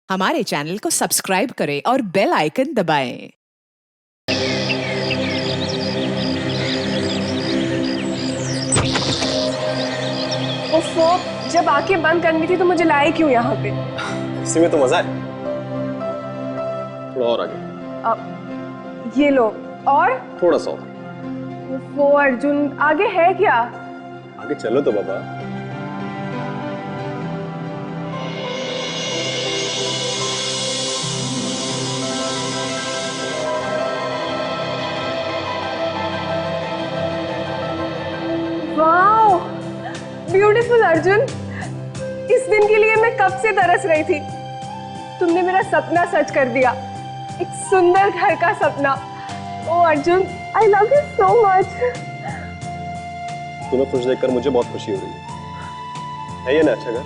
हमारे चैनल को सब्सक्राइब करें और बेल आइकन दबाएं। ओफो, जब आंखें बंद करनी थी तो मुझे लाए क्यों यहाँ पे? इसी में तो मजा है। थोड़ा और आगे। ये लो। और थोड़ा सा और। वो अर्जुन, आगे है क्या? आगे चलो तो बाबा। Wow, beautiful Arjun. इस दिन के लिए मैं कब से तरस रही थी। तुमने मेरा सपना सच कर दिया, एक सुंदर घर का सपना। ओ Arjun, I love you so much. तुम्हें खुश देखकर मुझे बहुत खुशी हो रही है ये ना अच्छा घर?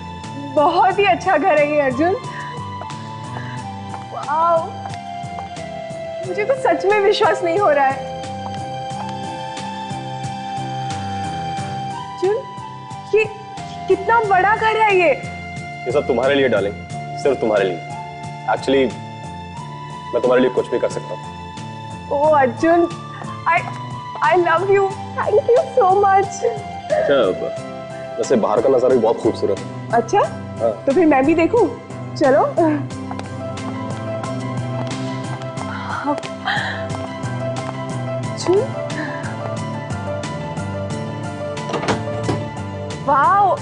बहुत ही अच्छा घर है ये अर्जुन। वाओ, मुझे तो सच में विश्वास नहीं हो रहा है। ये कितना बड़ा घर है ये सब तुम्हारे लिए डालें, सिर्फ तुम्हारे लिए। एक्चुअली मैं तुम्हारे लिए कुछ भी कर सकता हूँ। ओ Arjun, I love you, thank you so much। अच्छा, वैसे बाहर का नजारा भी बहुत खूबसूरत है। अच्छा, हाँ। तो फिर मैं भी देखूं? चलो। वाओ,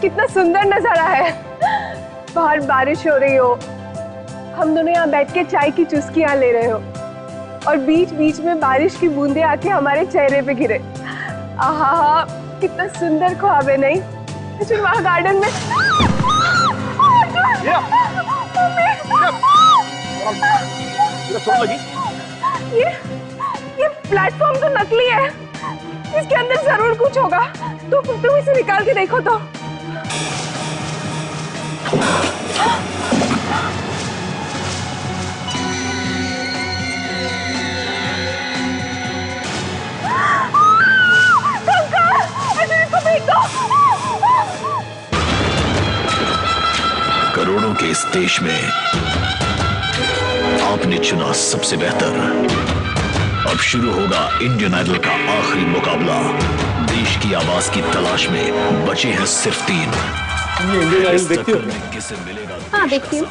कितना सुंदर नजारा है। बाहर बारिश हो रही हो, हम दोनों यहाँ बैठ के चाय की चुस्कियां ले रहे हो और बीच बीच में बारिश की बूंदें आके हमारे चेहरे पे गिरे। आहा, कितना सुंदर ख्वाब है नहीं? अच्छा, वहाँ गार्डन में ये प्लेटफॉर्म तो नकली है, इसके अंदर जरूर कुछ होगा। तो तुम इसे निकाल के देखो तो। करोड़ों के इस देश में आपने चुना सबसे बेहतर। अब शुरू होगा इंडियन आइडल का आखिरी मुकाबला। देश की आवाज की तलाश में बचे हैं सिर्फ 3। ये इंडियन आइडल देखती हो? किसे मिलेगा? हाँ, देखती हूँ।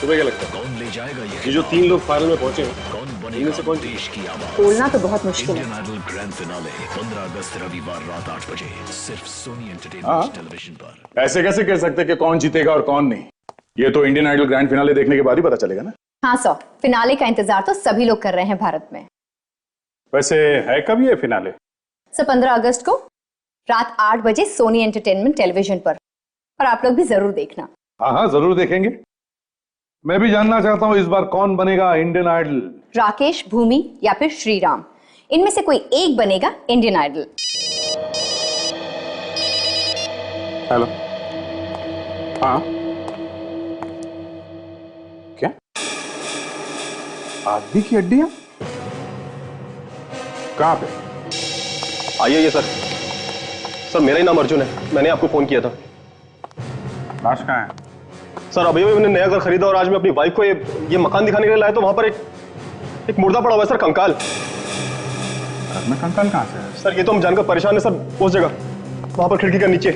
तुम्हें क्या लगता है कौन ले जाएगा ये जो 3 लोग फाइनल में पहुंचे हैं, कौन इनमें से कौन? देश की आवाज? बोलना तो बहुत मुश्किल है। इंडियन आइडल ग्रैंड फिनाले 15 अगस्त रविवार रात 8 बजे सिर्फ सोनी एंटरटेनमेंट टेलीविजन पर। ऐसे कैसे कह सकते कि कौन जीतेगा और कौन नहीं? ये तो इंडियन आइडल ग्रैंड फिनाले देखने के बाद ही पता चलेगा ना। हाँ सौ, फिनाले का इंतजार तो सभी लोग कर रहे हैं भारत में। वैसे है कब ये फिनाले? 15 अगस्त को रात 8 बजे सोनी एंटरटेनमेंट टेलीविजन पर। और आप लोग भी जरूर देखना। हाँ, जरूर देखेंगे। मैं भी जानना चाहता हूँ इस बार कौन बनेगा इंडियन आइडल। राकेश, भूमि या फिर श्रीराम, इनमें से कोई एक बनेगा इंडियन आइडल। हेलो। हाँ, क्या आदमी की हड्डियां कहाँ पे? आइए सर, मेरा ही नाम अर्जुन है। मैंने आपको फोन किया था। लाश कहाँ है? सर अभी मैंने नया घर खरीदा और आज मैं अपनी वाइफ को ये मकान दिखाने के लिए लाया तो वहां पर एक मुर्दा पड़ा हुआ है सर, कंकाल। घर में कंकाल कहाँ से है? सर ये तो हम जानकर परेशान है सर। उस जगह वहां पर खिड़की का नीचे।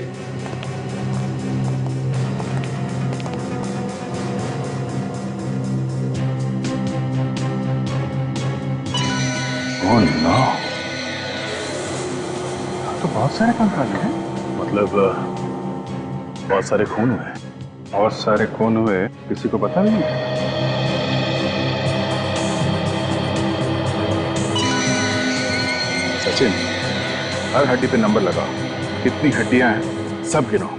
ओह नो, तो बहुत सारे कंकाल हैं। मतलब बहुत सारे खून हुए। बहुत सारे खून हुए, किसी को पता भी नहीं। सचिन, हर हड्डी पे नंबर लगाओ। कितनी हड्डियां हैं सब गिनो।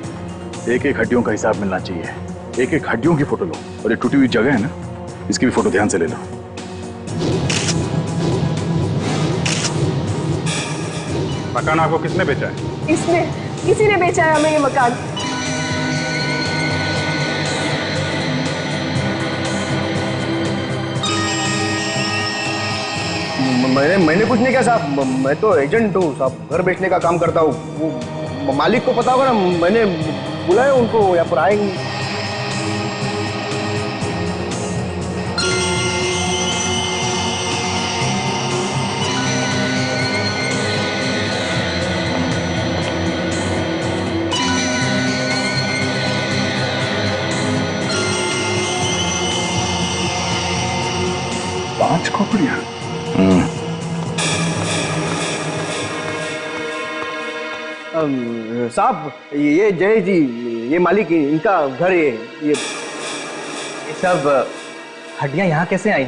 एक एक हड्डियों का हिसाब मिलना चाहिए। एक एक हड्डियों की फोटो लो और ये टूटी हुई जगह है ना, इसकी भी फोटो ध्यान से ले लो। मकान आपको किसने बेचा है? इसने, किसी ने बेचा है हमें ये मकान। मैंने कुछ नहीं किया साहब। मैं तो एजेंट हूँ साहब, घर बेचने का काम करता हूँ। वो मालिक को पता होगा ना, मैंने बुलाया उनको, यहाँ पर आएंगे। 5 खोपड़ियां। साहब ये जय जी, ये मालिक इनका घर है। ये सब हड्डियां यहाँ कैसे आई?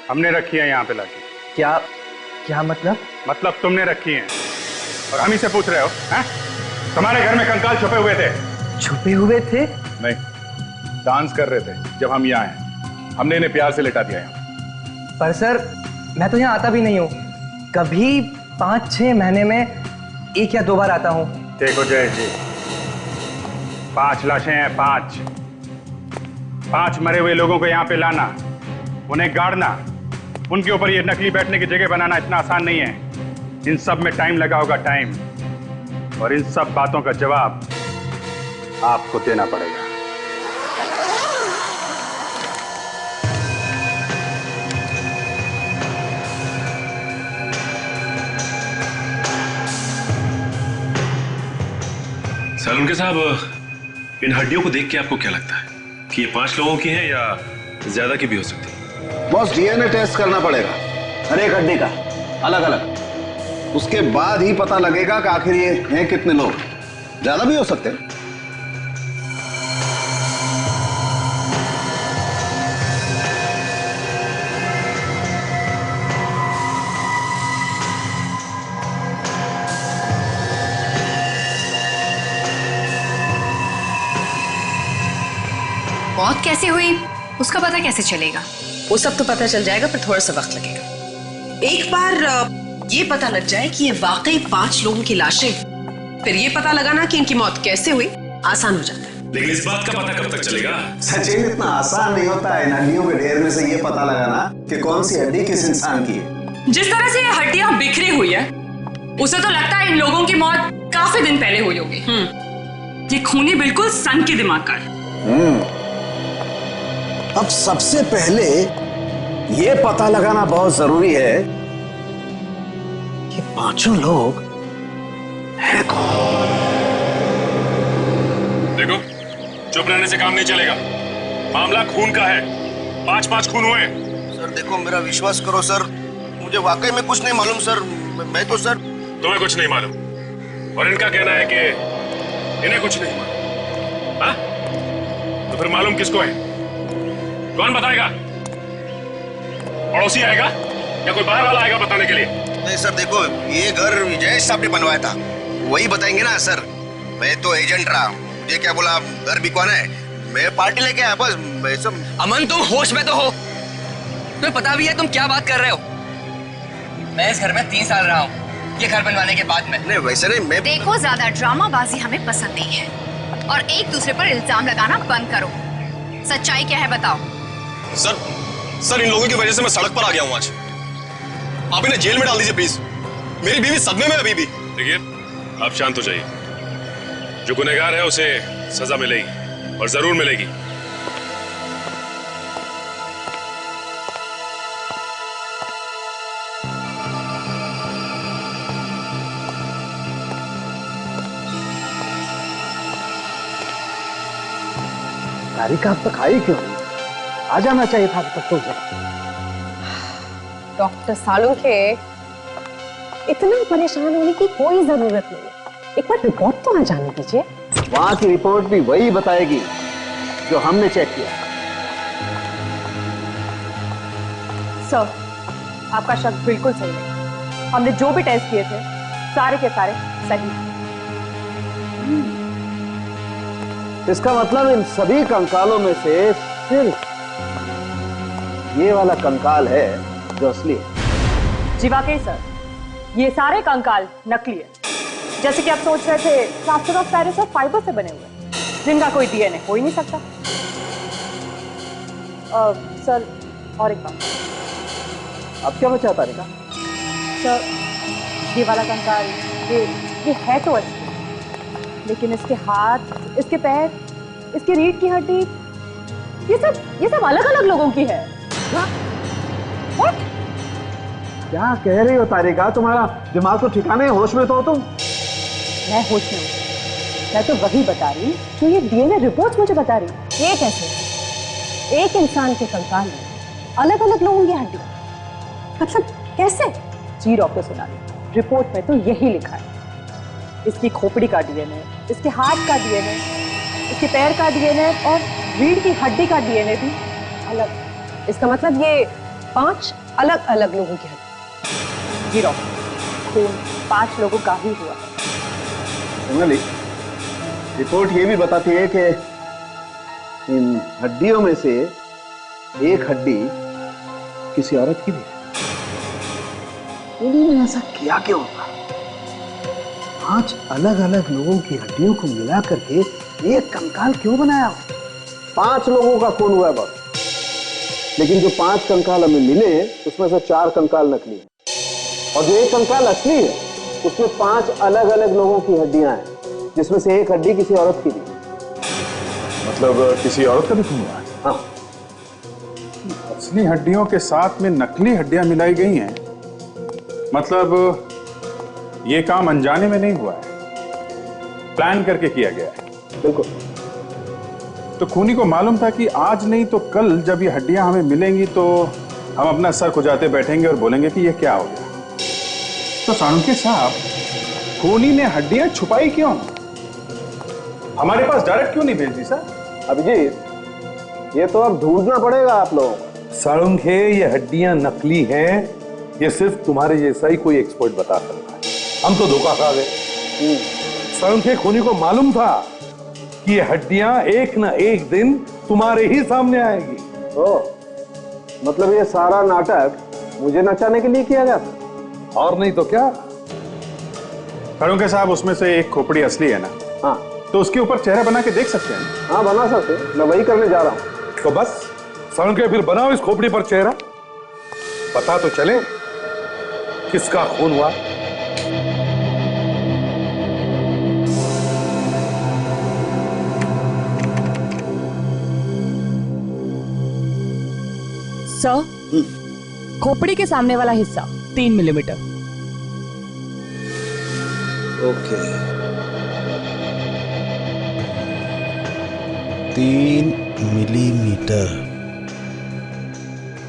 हमने रखी है यहाँ पे लाके। क्या क्या मतलब? मतलब तुमने रखी है और हम ही से पूछ रहे हो? हैं? तुम्हारे घर में कंकाल छुपे हुए थे। छुपे हुए थे? नहीं, डांस कर रहे थे जब हम यहाँ आए। हमने इन्हें प्यार से लिटा दिया यहाँ। पर सर मैं तो यहाँ आता भी नहीं हूँ। कभी 5-6 महीने में 1 या 2 बार आता हूँ। देखो जय जी, 5 लाशें हैं, 5 मरे हुए लोगों को यहाँ पे लाना, उन्हें गाड़ना, उनके ऊपर ये नकली बैठने की जगह बनाना इतना आसान नहीं है। इन सब में टाइम लगा होगा, टाइम। और इन सब बातों का जवाब आपको देना पड़ेगा। सालुंके साहब, इन हड्डियों को देख के आपको क्या लगता है कि ये 5 लोगों की हैं या ज्यादा की भी हो सकती है? बॉस, डीएनए टेस्ट करना पड़ेगा हर एक हड्डी का अलग अलग। उसके बाद ही पता लगेगा कि आखिर ये हैं कितने लोग। ज्यादा भी हो सकते हैं। मौत कैसे हुई उसका पता कैसे चलेगा? वो सब तो पता चल जाएगा, पर थोड़ा सा वक्त लगेगा। एक बार ये पता लग जाए कि ये वाकई 5 लोगों की लाशें, फिर ये पता लगाना कि इनकी मौत कैसे हुई आसान हो जाता है। लेकिन इस बात का पता कब तक चलेगा? सचिन, इतना आसान नहीं होता है हड्डियों के ढेर में से ये पता लगाना कि कौन सी हड्डी किस इंसान की है। जिस तरह से ये हड्डियां बिखरी हुई है, उसे तो लगता है इन लोगों की मौत काफी दिन पहले हुई होगी। ये खूनी बिल्कुल सन के दिमाग का है। अब सबसे पहले ये पता लगाना बहुत जरूरी है कि 5 लोग हैं कौन। देखो, चुप रहने से काम नहीं चलेगा। मामला खून का है। 5 खून हुए। सर देखो, मेरा विश्वास करो सर, मुझे वाकई में कुछ नहीं मालूम सर। मैं तो सर। तुम्हें कुछ नहीं मालूम और इनका कहना है कि इन्हें कुछ नहीं मालूम। हाँ? तो फिर मालूम किसको है? कौन बताएगा? पड़ोसी आएगा या कोई बाहर वाला आएगा बताने के लिए? नहीं सर देखो, ये घर विजय साहब ने बनवाया था, वही बताएंगे ना सर। मैं तो एजेंट रहा, मुझे क्या बोला घर भी कौन है, मैं पार्टी लेके आया बस। मैं सब। अमन, तुम होश में तो हो? तुम्हें पता भी है तुम क्या बात कर रहे हो? मैं इस घर में 3 साल रहा हूँ, ये घर बनवाने के बाद में। नहीं वैसे नहीं, मैं। देखो, ज्यादा ड्रामाबाजी हमें पसंद नहीं है और एक दूसरे पर इल्जाम लगाना बंद करो। सच्चाई क्या है बताओ। सर इन लोगों की वजह से मैं सड़क पर आ गया हूं आज। आप इन्हें जेल में डाल दीजिए प्लीज। मेरी बीवी सदमे में अभी भी। देखिए, आप शांत हो जाइए। जो गुनहगार है उसे सजा मिलेगी और जरूर मिलेगी। तारीख अब तक आई क्यों? आ जाना चाहिए था अब तक तो। डॉक्टर सालुंके, इतना परेशान होने की कोई जरूरत नहीं है। एक बार रिपोर्ट तो आ जाने दीजिए। वहां की रिपोर्ट भी वही बताएगी जो हमने चेक किया। सर, आपका शक बिल्कुल सही है। हमने जो भी टेस्ट किए थे सारे के सारे सही हैं। इसका मतलब इन सभी कंकालों में से सिर्फ ये वाला कंकाल है जो असली है। जी वाकई सर, ये सारे कंकाल नकली है। जैसे कि आप सोच रहे थे, प्लास्टर ऑफ पेरिस और फाइबर से बने हुए, जिनका कोई डीएनए हो ही नहीं सकता। सर, और एक बात। अब क्या बचा तारिका? सर, ये वाला कंकाल ये है तो असली, लेकिन इसके हाथ, इसके पैर, इसकी रीढ़ की हड्डी, ये सब अलग अलग लोगों की है। What? क्या कह रही हो तारिका? तुम्हारा दिमाग तो ठिकाने, होश में तो हो तुम? मैं होश में हूँ। मैं तो वही बता रही जो ये डीएनए रिपोर्ट मुझे बता रही। ये कैसे? एक इंसान के कंकाल में अलग अलग लोगों की हड्डी, मतलब कैसे? जी डॉक्टर सोनाली, रिपोर्ट में तो यही लिखा है। इसकी खोपड़ी का डीएनए, इसके हाथ का डीएनए, इसके पैर का डीएनए और रीढ़ की हड्डी का डीएनए भी अलग। इसका मतलब ये 5 अलग अलग लोगों की हड्डी। जी डॉक्टर, खून 5 लोगों का ही हुआ है। सोनाली, रिपोर्ट ये भी बताती है कि इन हड्डियों में से एक हड्डी किसी औरत की भी है। उन्होंने ऐसा किया क्यों होगा? 5 अलग अलग लोगों की हड्डियों को मिला करके एक कंकाल क्यों बनाया? 5 लोगों का खून हुआ है बस, लेकिन जो 5 कंकाल हमें मिले उसमें से 4 कंकाल नकली हैं, और जो एक कंकाल असली है उसमें 5 अलग अलग लोगों की हड्डियां हैं, जिसमें से एक हड्डी किसी औरत की भी। मतलब किसी औरत का भी खून हुआ है? हाँ। असली हड्डियों के साथ में नकली हड्डियां मिलाई गई हैं, मतलब ये काम अनजाने में नहीं हुआ है, प्लान करके किया गया है। बिल्कुल। तो खूनी को मालूम था कि आज नहीं तो कल जब ये हड्डियां हमें मिलेंगी तो हम अपना सर खुजाते बैठेंगे और बोलेंगे कि ये क्या हो गया। तो साळुंखे साहब, खूनी ने हड्डियां छुपाई क्यों? हमारे पास डायरेक्ट क्यों नहीं भेज दी सर? अभिजीत, ये तो अब ढूंढना पड़ेगा आप लोगों को। साळुंखे, ये हड्डियां नकली हैं, ये सिर्फ तुम्हारे जैसा ही कोई एक्सपर्ट बता सकता है। हम तो धोखा खा गए। साळुंखे, खूनी को मालूम था कि ये हड्डियां एक ना एक दिन तुम्हारे ही सामने आएगी। मतलब ये सारा नाटक मुझे नचाने के लिए किया गया था? और नहीं तो क्या। साळुंखे साहब, उसमें से एक खोपड़ी असली है ना? हाँ। तो उसके ऊपर चेहरा बना के देख सकते हैं? हाँ, बना सकते हैं, मैं वही करने जा रहा हूं। तो बस साळुंखे, फिर बनाओ इस खोपड़ी पर चेहरा, पता तो चले किसका खून हुआ। सर, खोपड़ी के सामने वाला हिस्सा 3 मिलीमीटर। Okay, 3 millimetre.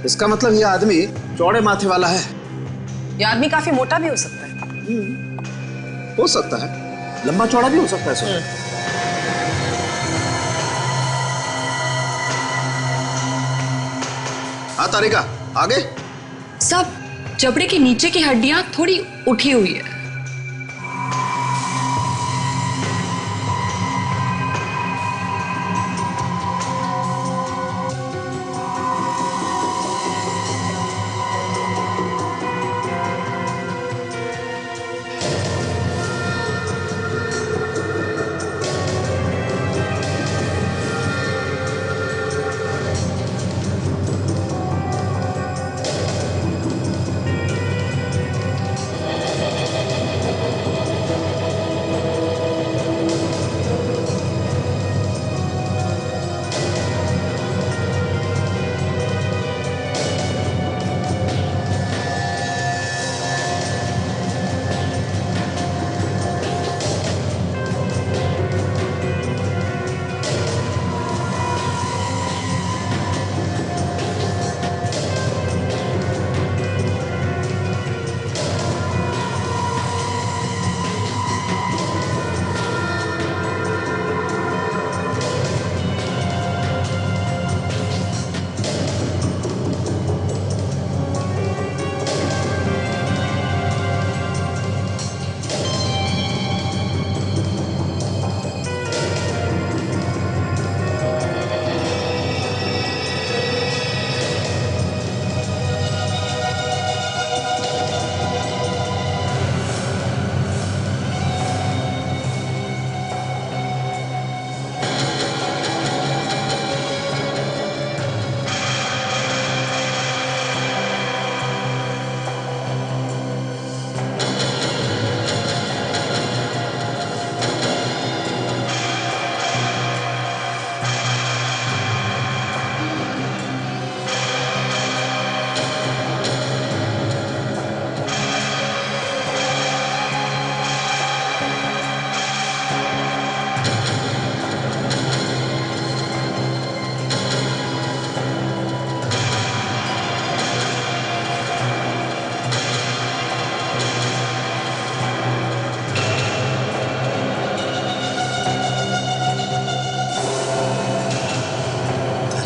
इसका मतलब ये आदमी चौड़े माथे वाला है। ये आदमी काफी मोटा भी हो सकता है। हो सकता है, लंबा चौड़ा भी हो सकता है सर। हाँ तारिका, आगे। सब जबड़े के नीचे की हड्डियां थोड़ी उठी हुई है।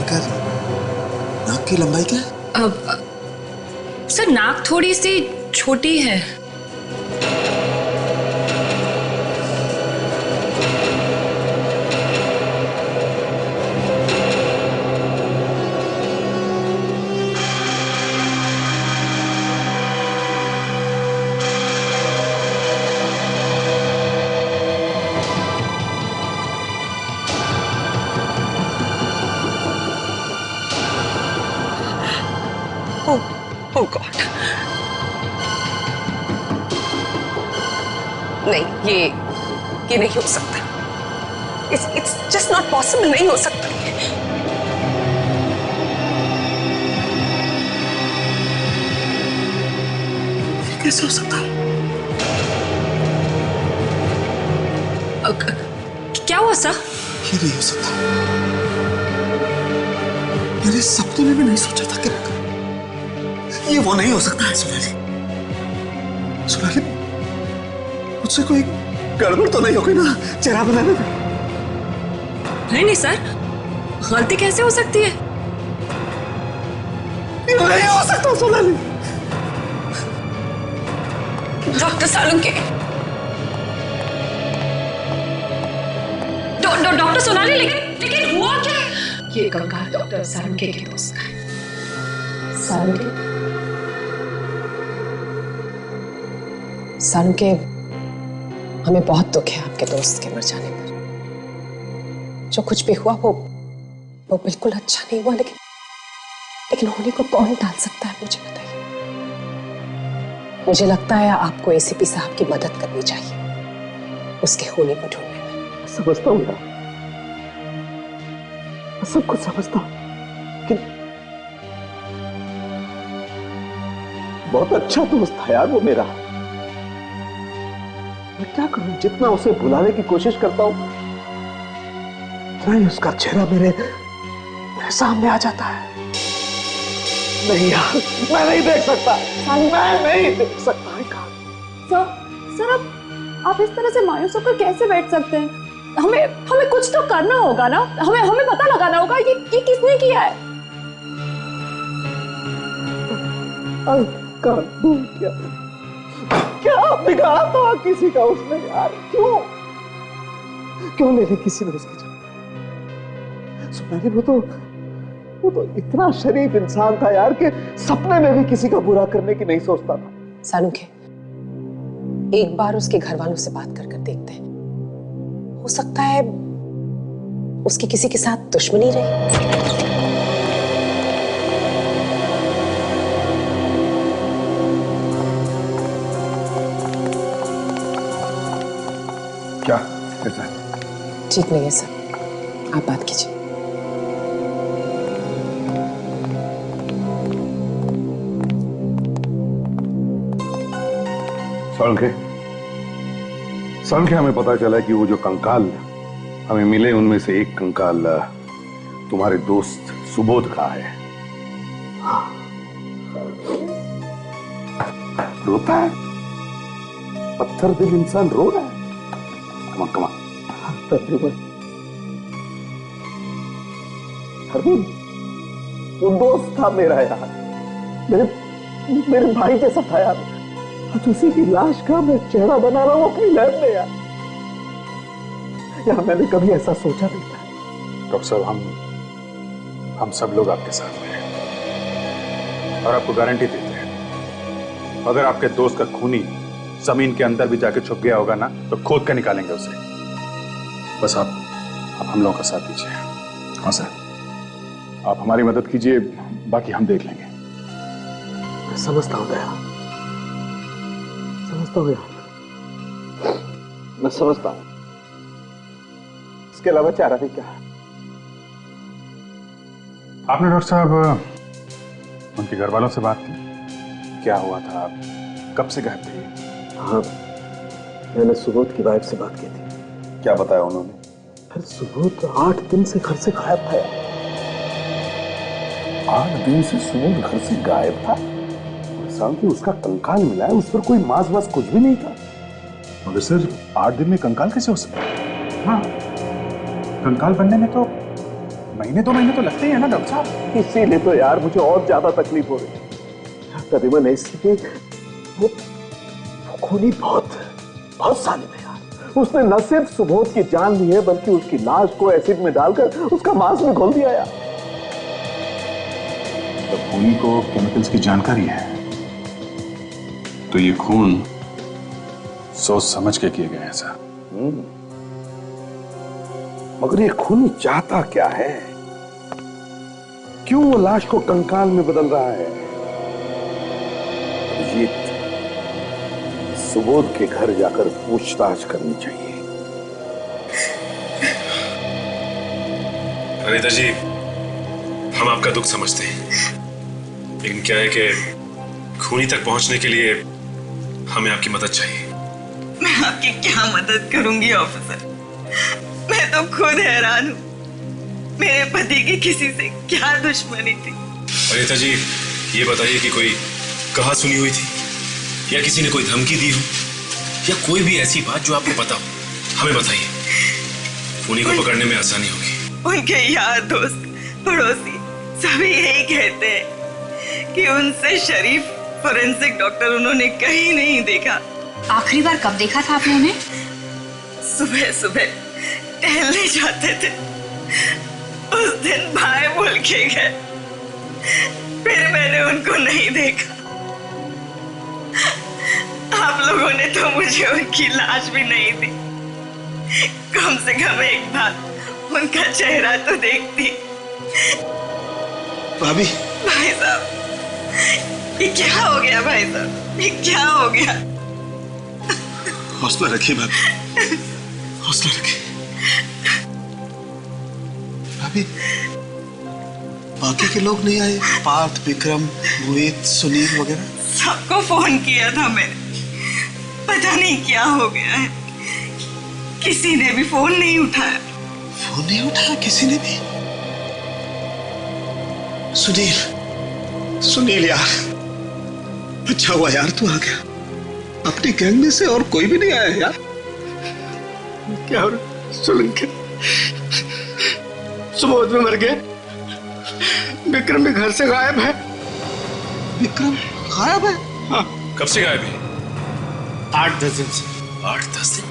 आखिरकार नाक की लंबाई क्या है? सर नाक थोड़ी सी छोटी है। Oh God. नहीं ये नहीं हो सकता। It's just not possible। नहीं हो सकता ये। कैसे हो सकता? क्या हुआ सर? ये नहीं हो सकता। मेरे सपने में भी नहीं सोचा था कि ये वो नहीं हो सकता है। सोनाली, सोनाली, मुझसे कोई गड़बड़ तो नहीं हो गई ना चेहरा बनाने में? नहीं सर, गलती कैसे हो सकती है? ये नहीं हो सकता सोनाली। डॉक्टर सालुंके, डॉक्टर सोनाली, लेकिन हुआ क्या? ये कंकाल डॉक्टर सालुंके के दोस्त का है। सालुंके, हमें बहुत दुख है आपके दोस्त के मर जाने पर। जो कुछ भी हुआ वो बिल्कुल अच्छा नहीं हुआ, लेकिन होने को कौन टाल सकता है, मुझे बताइए। मुझे लगता है आपको एसीपी साहब की मदद करनी चाहिए उसके होने को ढूंढने में। समझता हूँ यार, सब कुछ समझता हूँ, लेकिन बहुत अच्छा दोस्त था यार वो मेरा। मैं क्या करूं, जितना उसे भुलाने की कोशिश करता हूं उतना ही उसका चेहरा मेरे सामने आ जाता है। नहीं यार, मैं नहीं देख सकता, मैं नहीं देख सकता। सर आप इस तरह से मायूस होकर कैसे बैठ सकते हैं? हमें कुछ तो करना होगा ना, हमें पता लगाना होगा ये किसने किया है। क्या बिगाड़ा था किसी का उसने यार? क्यों ले ली किसी ने उसकी जान? सोनाली, वो तो इतना शरीफ इंसान था यार कि सपने में भी किसी का बुरा करने की नहीं सोचता था। सालुंके, एक बार उसके घर वालों से बात कर देखते हैं, हो सकता है उसकी किसी के साथ दुश्मनी रही। क्या कैसा है? ठीक नहीं है सर, आप बात कीजिए। सालुंके, हमें पता चला कि वो जो कंकाल हमें मिले उनमें से एक कंकाल तुम्हारे दोस्त सुबोध का है। रोता है, पत्थर दिल इंसान रो रहा है। कमा वो दोस्त था मेरा यार, मेरे भाई जैसा था यार। आज उसी की लाश का मैं चेहरा बना रहा हूं अपनी लैब में यार। मैंने कभी ऐसा सोचा नहीं था। डॉक्टर साहब, हम सब लोग आपके साथ हैं और आपको गारंटी देते हैं, अगर आपके दोस्त का खूनी जमीन के अंदर भी जाके छुप गया होगा ना, तो खोद कर निकालेंगे उसे। बस आप हम लोगों का साथ दीजिए। हाँ सर, आप हमारी मदद कीजिए, बाकी हम देख लेंगे। मैं समझता हूँ दया, समझता हूँ यार, मैं समझता हूँ। इसके अलावा चारा भी क्या है? आपने डॉक्टर साहब उनके घर वालों से बात की? क्या हुआ था, आप कब से गायब थे? हाँ, मैंने सुबोध की वाइफ से बात की थी। क्या बताया उन्होंने? फिर सुबोध 8 दिन से घर से गायब था यार। 8 दिन से सुबोध घर से गायब था? कि उसका कंकाल मिला है, उस पर कोई मांस वास कुछ भी नहीं था। मगर सर, 8 दिन में कंकाल कैसे हो सकता है? हाँ, कंकाल बनने में तो महीने 2 महीने तो लगते ही है ना डॉक्टर साहब। इसीलिए तो यार मुझे और ज्यादा तकलीफ हो रही है। करीबन इसलिए वो खूनी बहुत जालिम है यार। उसने न सिर्फ सुबोध की जान ली है बल्कि उसकी लाश को एसिड में डालकर उसका मांस में घोल दिया यार। तो खूनी को केमिकल्स की जानकारी है, तो ये खून सोच समझ के किए गए हैं सर। मगर ये खूनी चाहता क्या है? क्यों वो लाश को कंकाल में बदल रहा है? अभिजीत, सुबोध के घर जाकर पूछताछ करनी चाहिए। अनिता जी, हम आपका दुख समझते हैं, लेकिन क्या है कि खूनी तक पहुंचने के लिए हमें आपकी मदद चाहिए। मैं आपकी क्या मदद करूंगी ऑफिसर? मैं तो खुद हैरान हूँ। मेरे पति की किसी से क्या दुश्मनी थी? अनिता जी, ये बताइए कि कोई कहा सुनी हुई थी या किसी ने कोई धमकी दी हो या कोई भी ऐसी बात जो आपको पता हो, हमें बताइए। खूनी को पकड़ने में आसानी होगी। उनके यार, दोस्त, पड़ोसी सभी यही कहते हैं कि उनसे शरीफ फोरेंसिक डॉक्टर उन्होंने कहीं नहीं देखा। आखिरी बार कब देखा था आपने उन्हें? सुबह सुबह टहलने जाते थे, उस दिन भाई बोल के गए, फिर मैंने उनको नहीं देखा। आप लोगों ने तो मुझे उनकी लाश भी नहीं दी। कम से कम एक बार उनका चेहरा तो देखती। भाभी, भाई साहब, ये क्या हो गया? भाई साहब, ये क्या हो गया? हौसला रखिए भाभी, हौसला रखिए। भाभी, बाकी के लोग नहीं आए? पार्थ, विक्रम, मोहित, सुनील वगैरह? सबको फोन किया था मैंने, पता नहीं क्या हो गया है। किसी ने भी फोन नहीं उठाया। फोन नहीं उठाया किसी ने भी? सुनील यार, अच्छा हुआ यार तू आ गया। अपनी गैंग में से और कोई भी नहीं आया यार। क्या हो रहा? सोलंकी सुबोध में मर गए, विक्रम भी घर से गायब है। विक्रम गायब है? हाँ। कब से गायब है? 8-10 दिन से। 8-10 दिन?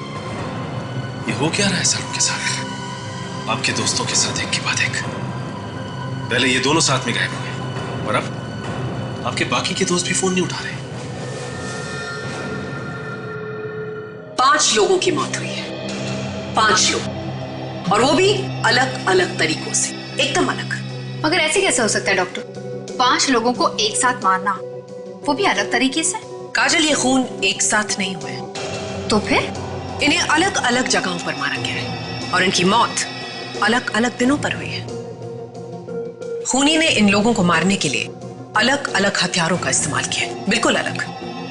ये हो क्या रहा है सर उनके साथ? आपके दोस्तों के साथ एक के बाद एक। पहले ये दोनों साथ में गायब हुए और अब आपके बाकी के दोस्त भी फोन नहीं उठा रहे। 5 लोगों की मौत हुई है। 5 लोग, और वो भी अलग अलग तरीकों से, एकदम अलग। मगर ऐसे कैसे हो सकता है डॉक्टर? 5 लोगों को एक साथ मारना, वो भी अलग तरीके से? काजल, ये खून एक साथ नहीं हुए। तो फिर? इन्हें अलग अलग जगहों पर मारा गया है और इनकी मौत अलग अलग दिनों पर हुई है। खूनी ने इन लोगों को मारने के लिए अलग अलग हथियारों का इस्तेमाल किया है, बिल्कुल अलग।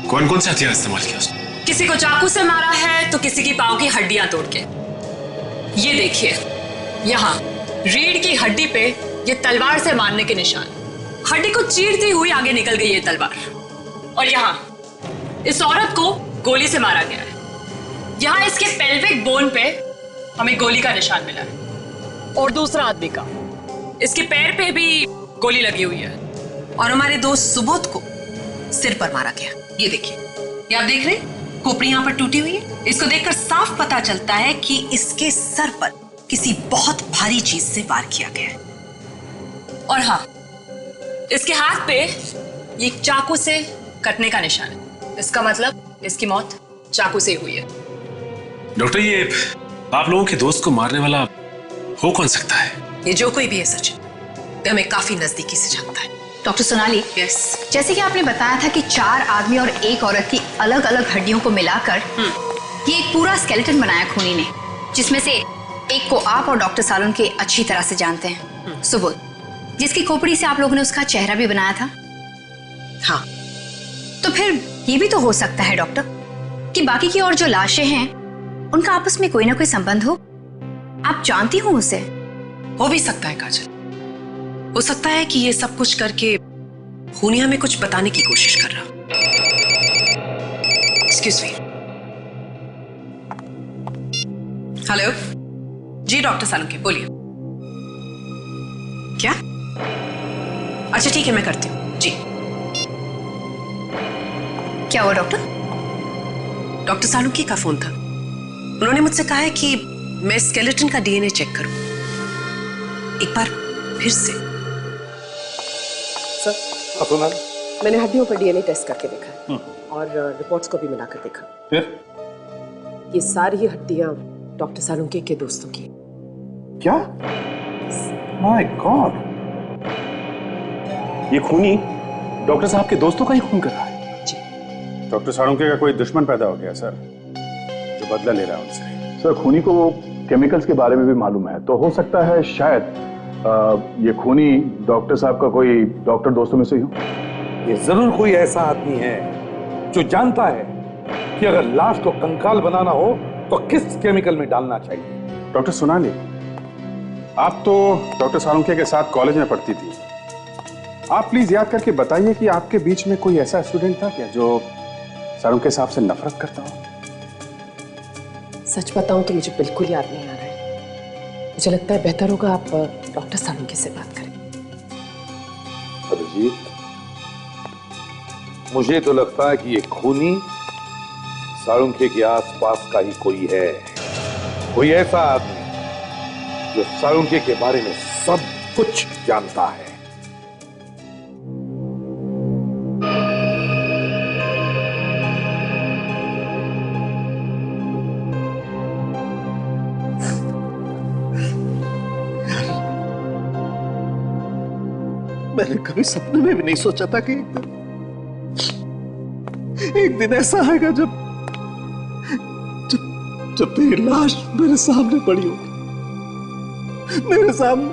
कौन कौन से हथियार इस्तेमाल किया उसने? किसी को चाकू से मारा है तो किसी की पांव की हड्डियां तोड़ के। ये देखिए, यहाँ रीढ़ की हड्डी पे ये तलवार से मारने के निशान, हड्डी को चीरती हुई आगे निकल गई ये तलवार। और यहाँ इस औरत को गोली से मारा गया है। यहाँ इसके पेल्विक बोन पे हमें गोली का निशान मिला है और दूसरा आदमी का इसके पैर पे भी गोली लगी हुई है। और हमारे दोस्त सुबोध को सिर पर मारा गया। ये देखिए, ये आप देख रहे हैं, खोपड़ी यहाँ पर टूटी हुई है। इसको देखकर साफ पता चलता है कि इसके सर पर किसी बहुत भारी चीज से वार किया गया है। और हाँ, इसके हाथ पे ये चाकू से कटने का निशान है। इसका मतलब इसकी मौत चाकू से हुई है। डॉक्टर, ये आप लोगों के दोस्त को मारने वाला हो कौन सकता है? ये जो कोई भी है सचिन, तो हमें काफी नजदीकी से जानता है। डॉक्टर सोनाली, यस, जैसे कि आपने बताया था कि 4 आदमी और 1 औरत की अलग अलग हड्डियों को मिलाकर ये एक पूरा स्केलेटन बनाया खूनी ने, जिसमें से एक को आप और डॉक्टर सालुंके अच्छी तरह से जानते हैं, सुबोध, जिसकी खोपड़ी से आप लोगों ने उसका चेहरा भी बनाया था। हाँ। तो फिर ये भी तो हो सकता है डॉक्टर कि बाकी की और जो लाशें हैं उनका आपस में कोई ना कोई संबंध हो। आप जानती हो उसे? हो भी सकता है काजल, हो सकता है कि ये सब कुछ करके खूनी हमें कुछ बताने की कोशिश कर रहा। Excuse me. हेलो जी, डॉक्टर सालुंके बोलिए। अच्छा ठीक है, मैं करती हूँ जी। क्या हुआ डॉक्टर? डॉक्टर सालुंके का फोन था। उन्होंने मुझसे कहा है कि मैं स्केलेटन का डीएनए चेक करूं एक बार फिर से। सर मैंने हड्डियों पर डीएनए टेस्ट करके देखा है और रिपोर्ट्स को भी मिलाकर देखा। फिर ये सारी हड्डियां डॉक्टर सालुंके के दोस्तों की। क्या? माय गॉड, ये खूनी डॉक्टर साहब के दोस्तों का ही खून कर रहा है। जी। डॉक्टर सालुंके का कोई दुश्मन पैदा हो गया सर, जो बदला ले रहा है उनसे। सर खूनी को केमिकल्स के बारे में भी मालूम है, तो हो सकता है शायद ये खूनी डॉक्टर साहब का कोई डॉक्टर दोस्तों में से ही हो। ये जरूर कोई ऐसा आदमी है जो जानता है कि अगर लाश को कंकाल बनाना हो तो किस केमिकल में डालना चाहिए। डॉक्टर सोनाली, आप तो डॉक्टर सालुंके के साथ कॉलेज में पढ़ती थी। आप प्लीज याद करके बताइए कि आपके बीच में कोई ऐसा स्टूडेंट था क्या जो सालुंके साहब से नफरत करता हो? सच बताऊं तो मुझे बिल्कुल याद नहीं आ रहा है। मुझे लगता है बेहतर होगा आप डॉक्टर सालुंके से बात करें। अभिजीत, मुझे तो लगता है कि ये खूनी सालुंके के आसपास का ही कोई है, कोई ऐसा आदमी जो सालुंके के बारे में सब कुछ जानता है। मैंने कभी सपने में भी नहीं सोचा था कि एक दिन ऐसा आएगा जब जब जब तेरी लाश मेरे सामने पड़ी होगी, मेरे सामने,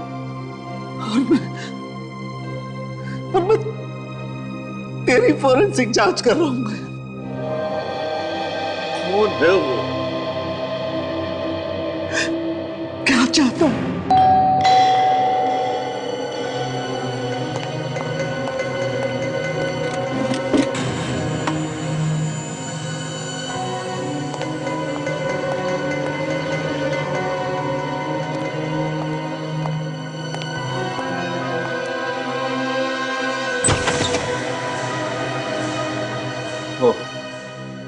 और मैं तेरी फोरेंसिक जांच कर रहा हूं। कौन है वो? क्या चाहता है?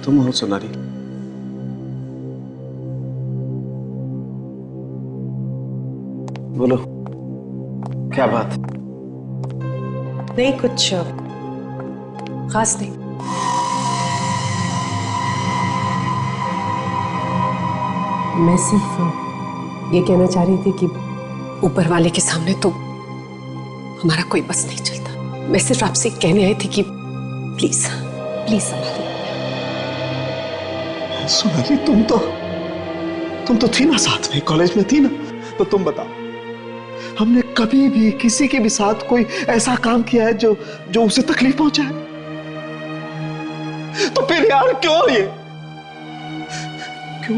तुम हो सोनाली? बोलो, क्या बात? नहीं, कुछ खास नहीं। मैं सिर्फ ये कहना चाह रही थी कि ऊपर वाले के सामने तो हमारा कोई बस नहीं चलता। मैं सिर्फ आपसे कहने आई थी कि प्लीज प्लीज संभालिए। सोनाली, तुम तो थी ना साथ में, कॉलेज में थी ना, तो तुम बताओ, हमने कभी भी किसी के भी साथ कोई ऐसा काम किया है जो उसे तकलीफ पहुंचाए? तो फिर यार क्यों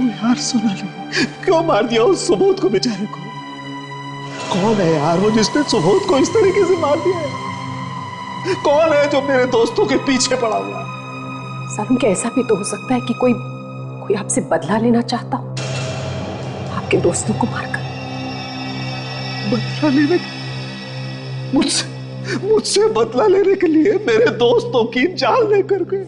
यार सोनाली, क्यों मार दिया उस सुबोध को बेचारे को? कौन है यार वो जिसने सुबोध को इस तरीके से मार दिया है? कौन है जो मेरे दोस्तों के पीछे पड़ा हुआ है? सालुंके, ऐसा भी तो हो सकता है कि कोई आपसे बदला लेना चाहता हो, आपके दोस्तों को मारकर। बदला लेने? मुझसे बदला लेने के लिए मेरे दोस्तों की जान लेकर गए।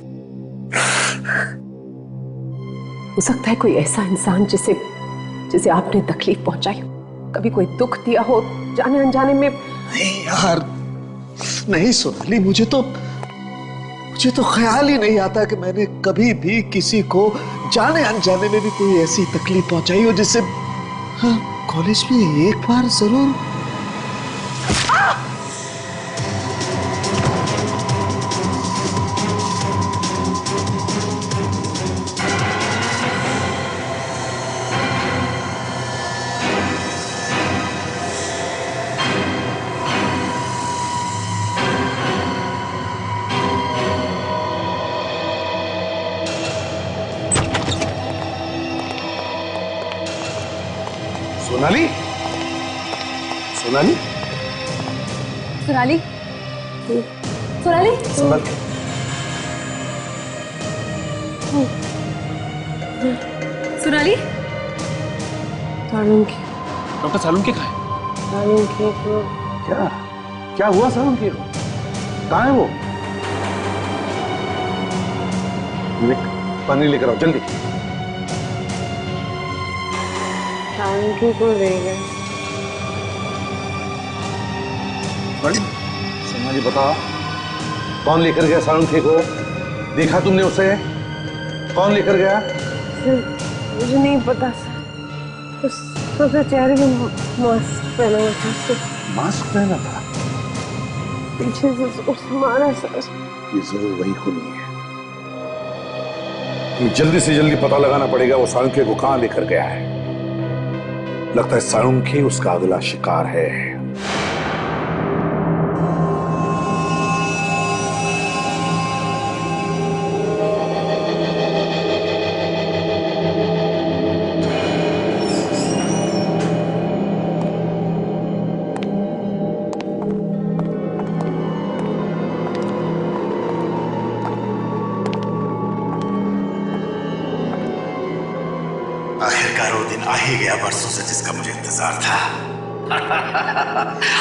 हो सकता है कोई ऐसा इंसान जिसे आपने तकलीफ पहुंचाई हो, कभी कोई दुख दिया हो जाने अनजाने में। नहीं यार, नहीं सोनाली, मुझे तो ख्याल ही नहीं आता कि मैंने कभी भी किसी को जाने अनजाने में भी कोई ऐसी तकलीफ पहुंचाई हो जिससे। हाँ, कॉलेज में एक बार जरूर। सोनाली, सोनाली, सोनाली, सोनाली, सोनाली, सोनाली, डॉक्टर सालुंके कहाँ है? सालुंके को क्या हुआ सालुंके को? कहाँ है वो? पानी लेकर आओ जल्दी। सारंगी को ले गए। सोनाली बताओ, कौन लेकर गया सारंगी को? देखा तुमने उसे? कौन लेकर गया? मुझे नहीं पता सर। उसके चेहरे पे मास्क पहना हुआ था सर। मास्क पहना था? पीछे से मारा सर। ये जरूर वही खूनी है। ये जल्दी से जल्दी पता लगाना पड़ेगा वो सारंगी को कहां लेकर गया है। लगता है सारंगी उसका अगला शिकार है। आखिरकार वो दिन आ ही गया बरसों से जिसका मुझे इंतजार था।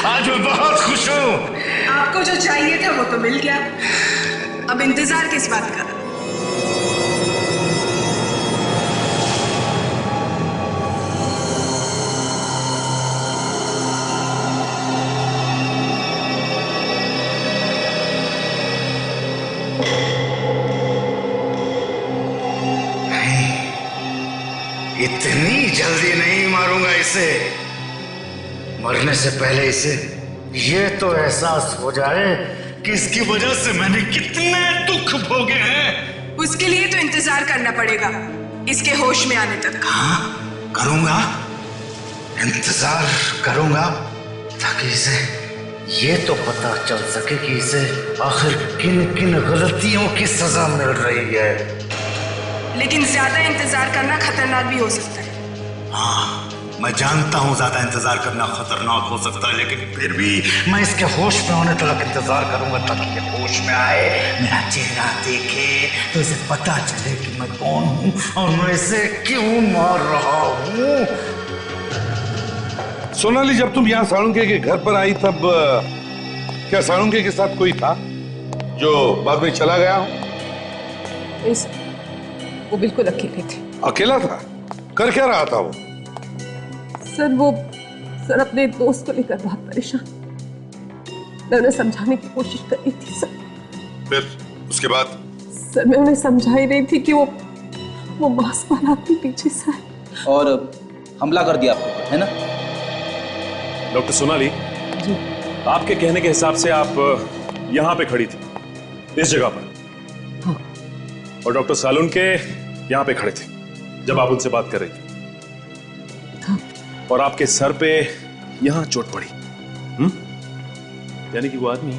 आज मैं बहुत खुश हूं। आपको जो चाहिए था वो तो मिल गया, अब इंतजार किस बात का? इतनी जल्दी नहीं मारूंगा इसे। मरने से पहले इसे ये तो एहसास हो जाए कि इसकी वजह से मैंने कितने दुख भोगे हैं। उसके लिए तो इंतजार करना पड़ेगा, इसके होश में आने तक। हाँ, करूंगा, इंतजार करूंगा, ताकि इसे ये तो पता चल सके कि इसे आखिर किन किन गलतियों की सजा मिल रही है। लेकिन ज्यादा इंतजार करना खतरनाक भी हो सकता है। हाँ, मैं जानता हूँ ज्यादा इंतजार करना खतरनाक हो सकता है, लेकिन फिर भी मैं इसके होश में होने तक इंतजार करूंगा, ताकि ये होश में आए, मेरा चेहरा देखे, तो इसे पता चले कि मैं कौन हूँ और मैं इसे क्यों मार रहा हूँ। सोनाली, जब तुम यहाँ सारंगी के घर पर आई तब क्या सारंगी के साथ कोई था जो बाद में चला गया? वो बिल्कुल अकेले थे। अकेला था? कर क्या रहा था वो? सर अपने दोस्त को लेकर बहुत परेशान। मैं उन्हें समझाने की कोशिश कर रही थी सर। फिर उसके बाद? सर मैं उन्हें समझा ही रही थी कि वो मास्क वाला अपने पीछे से है और हमला कर दिया आपको, है ना? डॉक्टर सोनाली जी, आपके कहने के हिसाब से आप यहाँ पे खड़ी थी, इस जगह पर। हाँ। और डॉक्टर सालुन के यहाँ पे खड़े थे जब आप उनसे बात कर रही थी। हाँ। और आपके सर पे यहाँ चोट पड़ी। यानी कि वो आदमी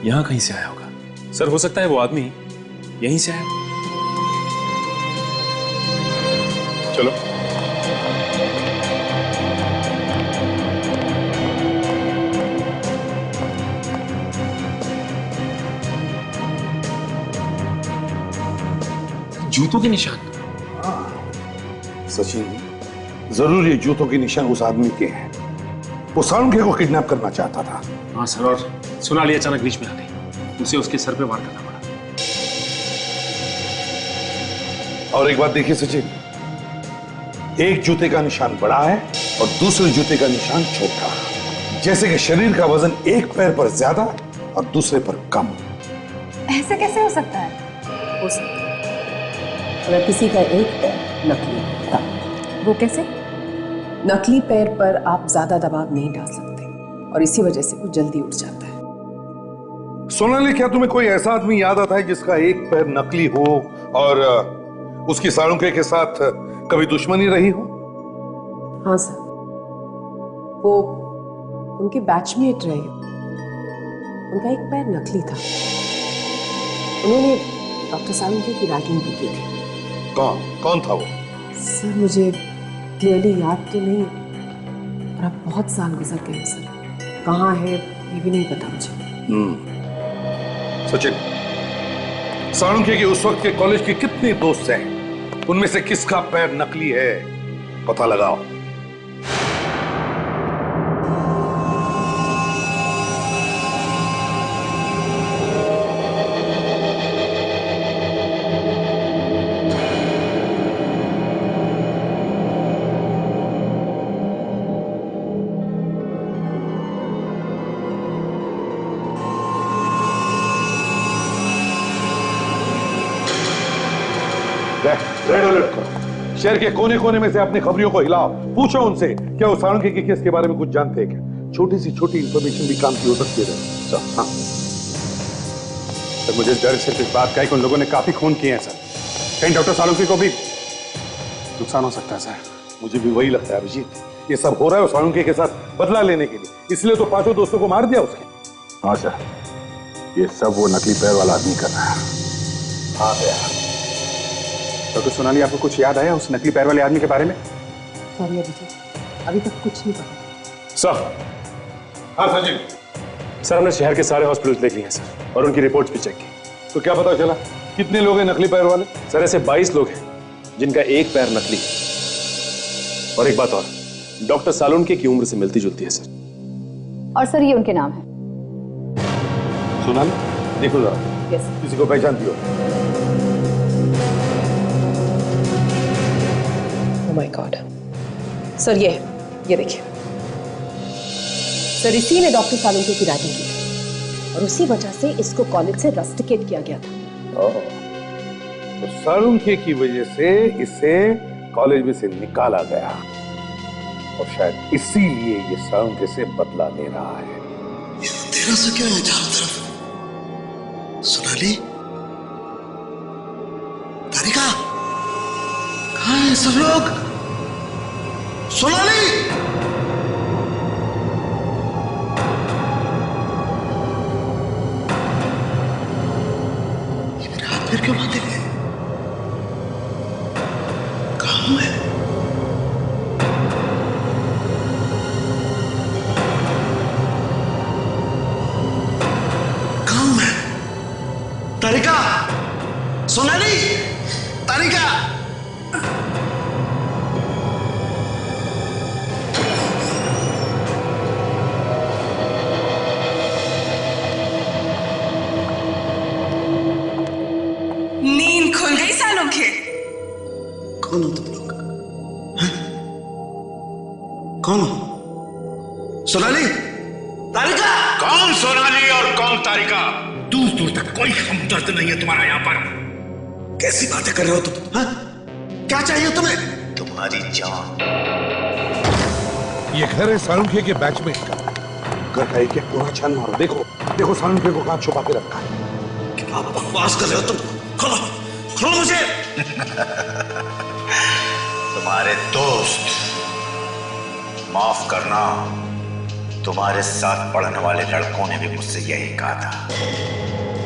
यहाँ कहीं से आया होगा। सर, हो सकता है वो आदमी यहीं से आया। चलो। जूतों के निशान? सचिन, जरूर ये जूतों के निशान उस आदमी के हैं। वो सारंगी को किडनैप करना चाहता था। हाँ सर, और सोनाली अचानक बीच में आ गई, उसे उसके सर पे वार करना पड़ा। और एक बात देखिए सचिन, एक जूते का निशान बड़ा है और दूसरे जूते का निशान छोटा। जैसे कि शरीर का वजन एक पैर पर ज्यादा और दूसरे पर कम। ऐसे कैसे हो सकता है? हो सकता है अगर किसी का एक पैर नकली था। वो कैसे? नकली पैर पर आप ज्यादा दबाव नहीं डाल सकते और इसी वजह से वो जल्दी उठ जाता है। सोनाली, क्या तुम्हें कोई ऐसा आदमी याद आता है जिसका एक पैर नकली हो और उसकी सारंगी के साथ कभी दुश्मनी रही हो? हाँ सर, वो उनके बैचमेट रहे। उनका एक पैर नकली था। उन्होंने डॉक्टर सालुंके की रैगिंग भी की थी। कौन था वो? सर मुझे क्लियरली याद तो नहीं, और अब बहुत साल गुजर गए सर। कहाँ है ये भी नहीं पता मुझे। सचिन, सारंगी के उस वक्त के कॉलेज के कितने दोस्त हैं? उनमें से किसका पैर नकली है, पता लगाओ। रेड अलर्ट करो। शहर के कोने कोने में से अपनी खबरियों को हिलाओ, पूछो उनसे क्या वो साळुंखे के केस के बारे में कुछ जानते हैं क्या। छोटी सी छोटी इंफॉर्मेशन भी काम की हो सकती है। हाँ सर, मुझे डर सिर्फ इस बात का है कि उन लोगों ने काफी खून किए हैं सर। कहीं डॉक्टर साळुंखे को भी नुकसान हो सकता है सर। मुझे भी वही लगता है अभिजीत, ये सब हो रहा है साळुंखे के साथ बदला लेने के लिए, इसलिए तो 5 दोस्तों को मार दिया उसके। हाँ सर, ये सब वो नकली पैर वाला आदमी कर रहा है। हाँ गया। डॉक्टर सोनाली, आपको कुछ याद आया उस नकली पैर वाले आदमी के बारे में? सॉरी अभिजीत, अभी तक कुछ नहीं पता। सर। हाँ सचिन। सर, हमने शहर के सारे हॉस्पिटल्स देख लिए हैं सर, और उनकी रिपोर्ट्स भी चेक की। तो क्या पता चला कितने लोग हैं नकली पैर वाले? सर, ऐसे 22 लोग हैं जिनका एक पैर नकली। और एक बात और, डॉक्टर साळुंखे की उम्र से मिलती जुलती है सर। और सर ये उनके नाम है। सोनाली देखो जरा, किसी को पहचानती हो? ओह माय गॉड सर, ये देखिए सर, इसी ने डॉक्टर साळुंखे की रैगिंग की थी और उसी वजह से इसको कॉलेज से रस्टिकेट किया गया था। तो साळुंखे की वजह से इसे कॉलेज में से निकाला गया और शायद इसीलिए ये साळुंखे से बदला ले रहा है। तेरा से क्या है चारों तरफ? सोनाली, तारिका, कहाँ हैं सब लोग? सोनाली, ये मेरे हाथ पैर क्यों बांधे गए? कहाँ हूं मैं? तारिका, सोनाली, तारिका। नींद खुल गई साळुंखे? कौन हो तुम लोग? कौन हो? सोनाली, तारिका। कौन सोनाली और कौन तारिका? दूर दूर तक कोई हमदर्द नहीं है तुम्हारा यहाँ पर। कैसी बातें कर रहे हो तुम? हाँ? क्या चाहिए तुम्हें? तुम्हारी जान। ये घर है साळुंखे के बैचमेट का। घर का एक एक कोना छान मारो। देखो देखो साळुंखे को कहाँ छुपा के रखा है। क्या बकवास कर रहे हो तुम? खोलो खोलो मुझे। तुम्हारे दोस्त, माफ करना, तुम्हारे साथ पढ़ने वाले लड़कों ने भी मुझसे यही कहा था।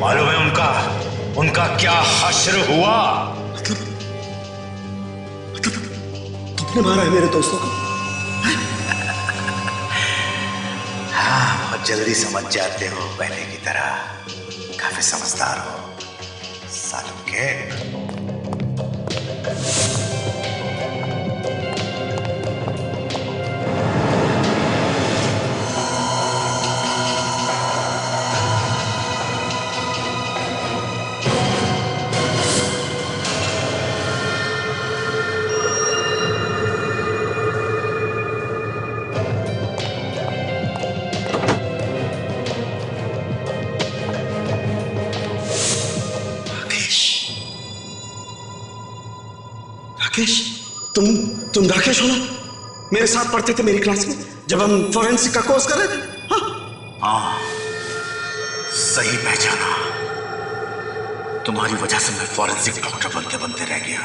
मालूम है उनका क्या हश्र हुआ? मतलब तुमने मारा है मेरे दोस्तों को? हाँ, बहुत जल्दी समझ जाते हो, पहले की तरह काफी समझदार हो साळुंखे। राकेश, तुम राकेश हो ना? मेरे साथ पढ़ते थे मेरी क्लास में जब हम फॉरेंसिक का कोर्स कर रहे थे। हाँ, सही पहचाना। तुम्हारी वजह से मैं फॉरेंसिक डॉक्टर बनते बनते रह गया।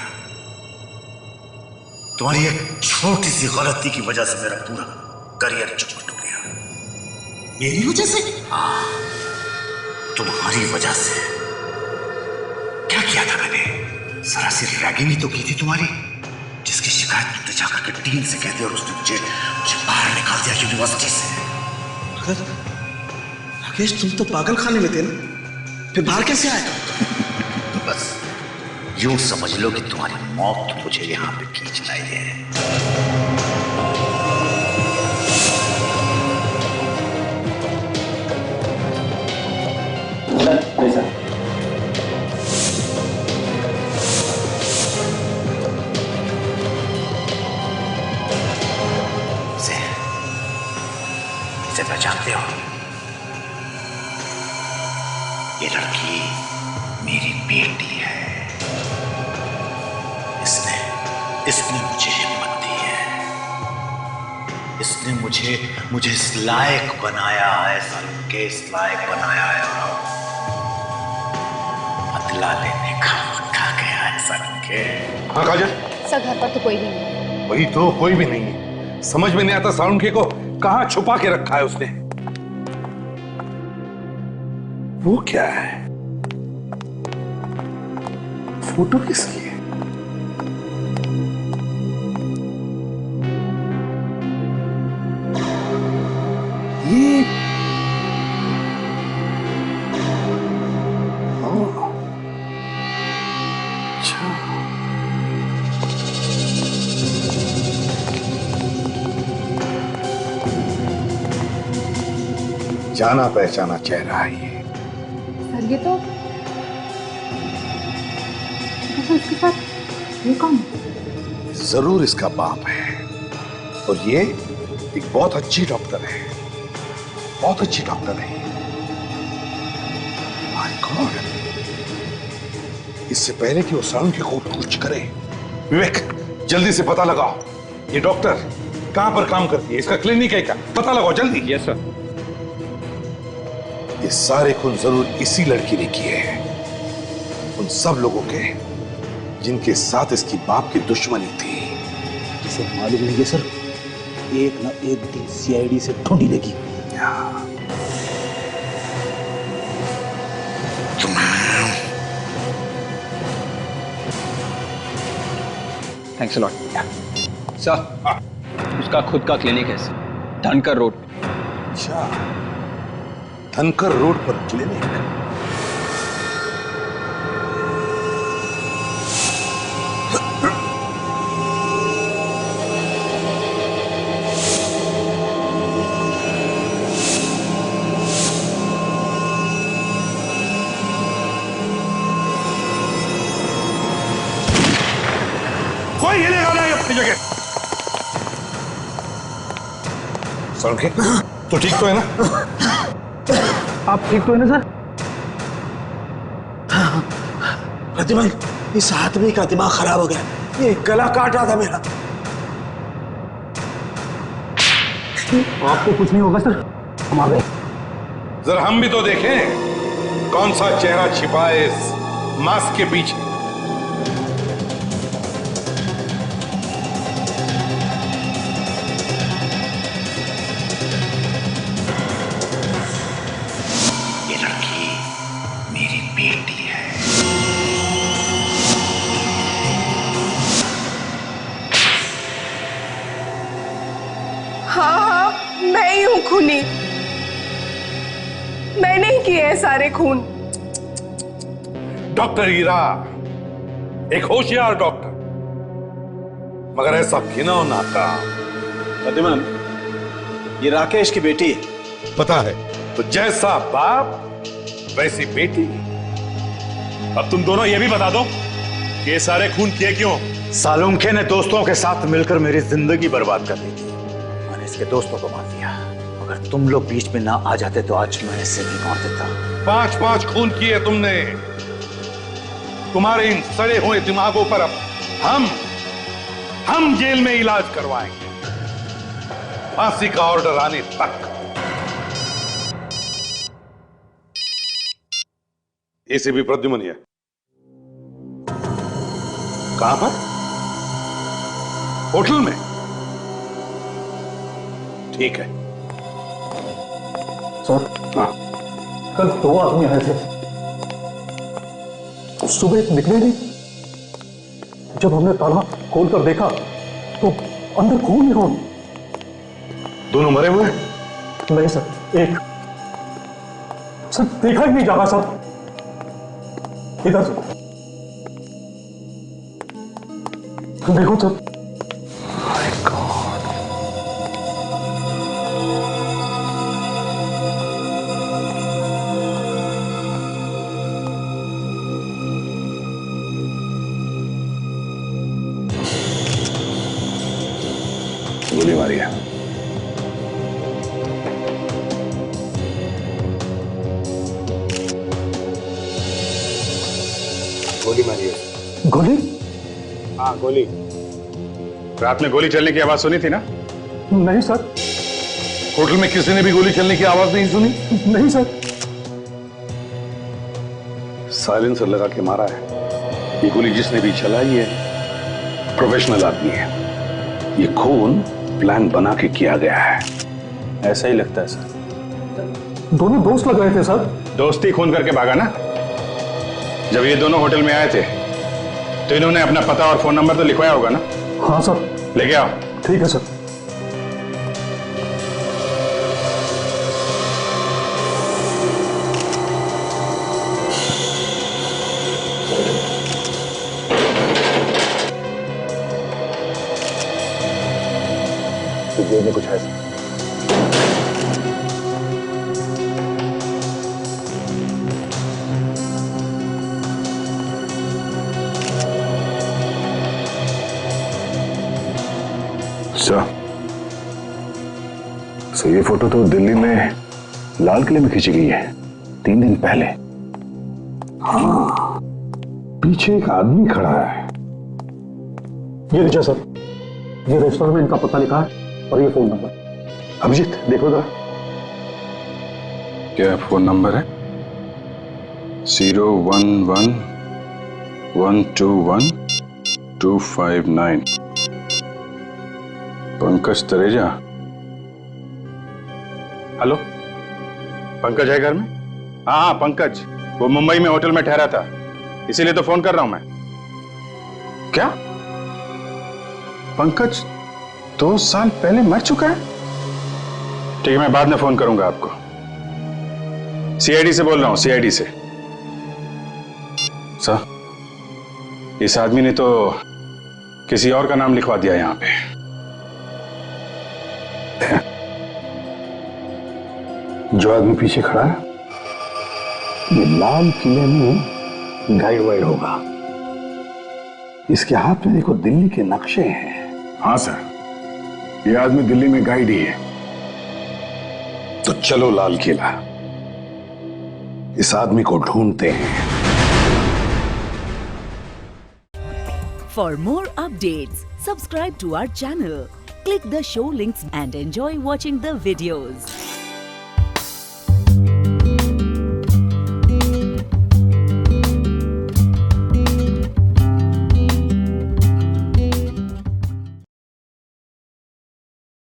तुम्हारी एक छोटी सी गलती की वजह से मेरा पूरा करियर चौपट हो गया। मेरी वजह से? हाँ, तुम्हारी वजह से। क्या किया था मैंने? जरा सी रैगिंग ही तो की थी तुम्हारी, जिसकी शिकायत तुमने जाकर के डीन से कहते और उसने मुझे बाहर निकाल दिया यूनिवर्सिटी से। राकेश, तुम तो पागल खाने में थे ना, फिर बाहर कैसे आए? बस यूं समझ लो कि तुम्हारी मौत मुझे यहाँ पे खींच लाई है। इसे पहचानते हो? ये लड़की मेरी बेटी है। इसने मुझे हिम्मत दी है। इसने मुझे इस लायक बनाया है, सालुंखे के इस लायक बनाया है। बदला लेने का वक्त आ गया है सालुंखे। हाँ काजल। सर घर पर तो कोई भी नहीं। वही तो, कोई भी नहीं है। समझ में नहीं आता सालुंखे को कहां छुपा के रखा है उसने। वो क्या है? फोटो किसकी है? ये अच्छा, जाना पहचाना चेहरा है ये। सर ये तो इसके साथ ये कौन है? जरूर इसका बाप है। और ये एक बहुत अच्छी डॉक्टर है, बहुत अच्छी डॉक्टर है। माय गॉड, इससे पहले कि वो सालुंखे को कुछ करे, विवेक जल्दी से पता लगाओ ये डॉक्टर कहां पर काम करती है, इसका क्लिनिक है क्या, पता लगाओ जल्दी। Yes sir. ये सारे खून जरूर इसी लड़की ने किए हैं, उन सब लोगों के जिनके साथ इसकी बाप की दुश्मनी थी। इसे मालूम नहीं है सर, एक ना एक दिन सीआईडी से ढूंढी लेगी। Thanks a lot sir. उसका खुद का क्लिनिक है सर, धनकर रोड। अच्छा, धनकर रोड पर क्लिनिक। कोई हिलेगा नहीं अपनी जगह। सालुंखे, तो ठीक तो है ना? आप ठीक तो है ना सर? प्रतिमल, इस आदमी का दिमाग खराब हो गया, ये गला काट रहा था मेरा। आपको कुछ नहीं होगा सर, हम आ गए। जरा हम भी तो देखें कौन सा चेहरा छिपा है इस मास्क के पीछे। ये लड़की मेरी बेटी है। हाँ, मैं ही हूँ खूनी। मैंने ही किए हैं सारे खून। डॉक्टर हीरा एक होशियार डॉक्टर, मगर ऐसा घिनौना काम। प्रतिमन, ये राकेश की बेटी है। पता है, तो जैसा बाप वैसी बेटी। अब तुम दोनों ये भी बता दो कि ये सारे खून किए क्यों? सालुंखे ने दोस्तों के साथ मिलकर मेरी जिंदगी बर्बाद कर दी थी। मैंने इसके दोस्तों को मार दिया। अगर तुम लोग बीच में ना आ जाते तो आज मैं इसे भी मार देता। 5-5 खून किए तुमने। तुम्हारे इन सड़े हुए दिमागों पर अब हम जेल में इलाज करवाएंगे, फांसी का ऑर्डर आने तक। एसीपी प्रद्युमन है। कहां पर? होटल में। ठीक है सर। हाँ, कल 2 आदमी आए थे, सुबह निकले नहीं। जब हमने ताला खोलकर देखा तो अंदर खून ही खून। दोनों मरे हुए? नहीं सर, एक सर देखा ही नहीं जा रहा सर। इधर से देखो सर। गोली मारी है। गोली मारी है। गोली? हाँ गोली। रात में गोली चलने की आवाज सुनी थी ना? नहीं सर, होटल में किसी ने भी गोली चलने की आवाज नहीं सुनी। नहीं सर, साइलेंसर लगा के मारा है। ये गोली जिसने भी चलाई है प्रोफेशनल आदमी है। ये खून प्लान बना के किया गया है। ऐसा ही लगता है सर। दोनों दोस्त लग रहे थे सर। दोस्ती खून करके भागा ना। जब ये दोनों होटल में आए थे तो इन्होंने अपना पता और फोन नंबर तो लिखवाया होगा ना? हाँ सर। लेके आओ। ठीक है सर। तो जेब में कुछ है सर। सर ये फोटो तो दिल्ली में लाल किले में खींची गई है 3 दिन पहले। हाँ, पीछे एक आदमी खड़ा है। ये लीजिए सर, ये रेस्टोरेंट में इनका पता लिखा है और ये फोन नंबर। अभिजीत देखो जरा। क्या फोन नंबर है? 011121259। पंकज तरेजा। हेलो, पंकज है घर में? हाँ हाँ पंकज, वो मुंबई में होटल में ठहरा था, इसीलिए तो फोन कर रहा हूं मैं। क्या पंकज 2 साल पहले मर चुका है? ठीक है, मैं बाद में फोन करूंगा आपको। सीआईडी से बोल रहा हूं, सीआईडी से। सर, इस आदमी ने तो किसी और का नाम लिखवा दिया यहां पे। जो आदमी पीछे खड़ा है ये लाल किले में गाइड वाइड होगा। इसके हाथ में देखो दिल्ली के नक्शे हैं। हाँ सर, ये आदमी दिल्ली में गाइड ही है। तो चलो लाल किला, इस आदमी को ढूंढते हैं। For more updates, subscribe to our channel, click the show links and enjoy watching the videos.